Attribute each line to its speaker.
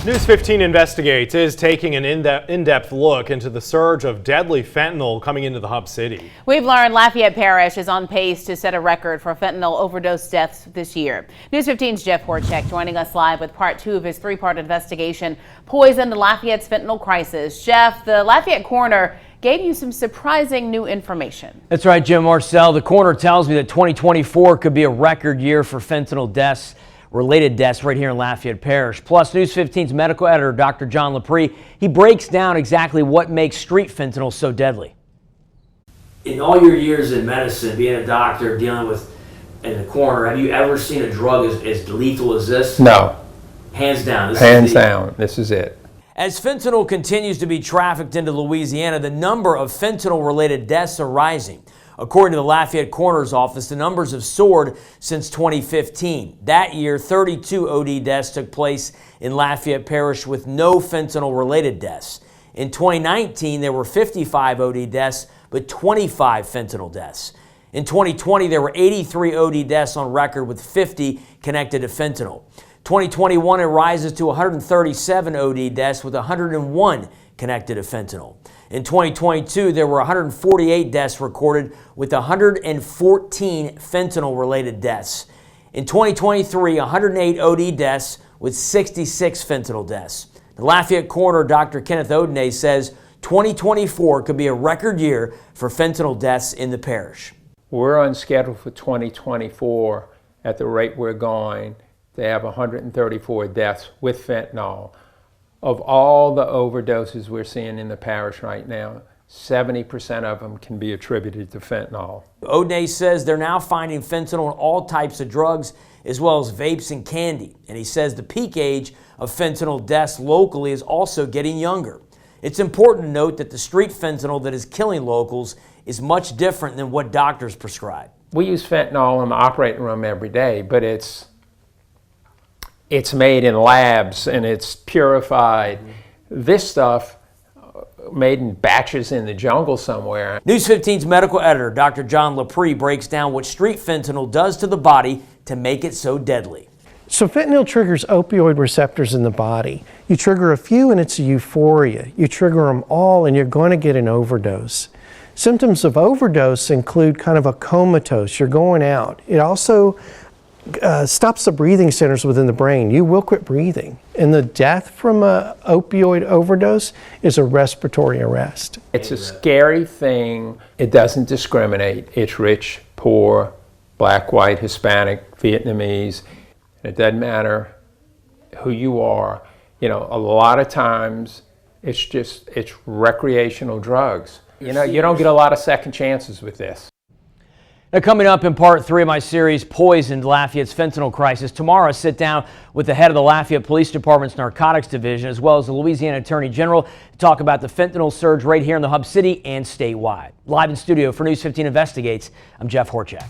Speaker 1: News 15 Investigates is taking an in-depth look into the surge of deadly fentanyl coming into the hub city.
Speaker 2: We've learned Lafayette Parish is on pace to set a record for fentanyl overdose deaths this year. News 15's Jeff Horchek joining us live with part 2 of his 3-part investigation, Poison to Lafayette's Fentanyl Crisis. Jeff, the Lafayette coroner gave you some surprising new information.
Speaker 3: That's right, Jim Marcel. The coroner tells me that 2024 could be a record year for fentanyl related deaths right here in Lafayette Parish. Plus, News 15's medical editor, Dr. Jon Liprie, he breaks down exactly what makes street fentanyl so deadly.
Speaker 4: In all your years in medicine, being a doctor, dealing with, and a coroner, have you ever seen a drug as lethal as this?
Speaker 5: No.
Speaker 4: Hands down.
Speaker 5: Hands down. This is it.
Speaker 3: As fentanyl continues to be trafficked into Louisiana, the number of fentanyl-related deaths are rising. According to the Lafayette Coroner's Office, the numbers have soared since 2015. That year, 32 OD deaths took place in Lafayette Parish with no fentanyl-related deaths. In 2019, there were 55 OD deaths, but 25 fentanyl deaths. In 2020, there were 83 OD deaths on record with 50 connected to fentanyl. 2021, it rises to 137 OD deaths with 101 connected to fentanyl. In 2022, there were 148 deaths recorded with 114 fentanyl-related deaths. In 2023, 108 OD deaths with 66 fentanyl deaths. The Lafayette coroner, Dr. Kenneth Odenay, says 2024 could be a record year for fentanyl deaths in the parish.
Speaker 5: We're on schedule for 2024 at the rate we're going to have 134 deaths with fentanyl. Of all the overdoses we're seeing in the parish right now, 70% of them can be attributed to fentanyl.
Speaker 3: Odenay says they're now finding fentanyl in all types of drugs, as well as vapes and candy. And he says the peak age of fentanyl deaths locally is also getting younger. It's important to note that the street fentanyl that is killing locals is much different than what doctors prescribe.
Speaker 5: We use fentanyl in the operating room every day, but it's made in labs and it's purified. This stuff made in batches in the jungle somewhere.
Speaker 3: News 15's medical editor, Dr. Jon Liprie, breaks down what street fentanyl does to the body to make it so deadly.
Speaker 6: So fentanyl triggers opioid receptors in the body. You trigger a few and it's a euphoria. You trigger them all and you're going to get an overdose. Symptoms of overdose include kind of a comatose. You're going out. It also stops the breathing centers within the brain. You will quit breathing. And the death from an opioid overdose is a respiratory arrest.
Speaker 5: It's a scary thing. It doesn't discriminate. It's rich, poor, black, white, Hispanic, Vietnamese. It doesn't matter who you are. You know, a lot of times it's recreational drugs. You know, you don't get a lot of second chances with this.
Speaker 3: Now, coming up in part 3 of my series, Poison to Lafayette's Fentanyl Crisis, tomorrow I sit down with the head of the Lafayette Police Department's Narcotics Division, as well as the Louisiana Attorney General, to talk about the fentanyl surge right here in the Hub City and statewide. Live in studio for News 15 Investigates, I'm Jeff Horchek.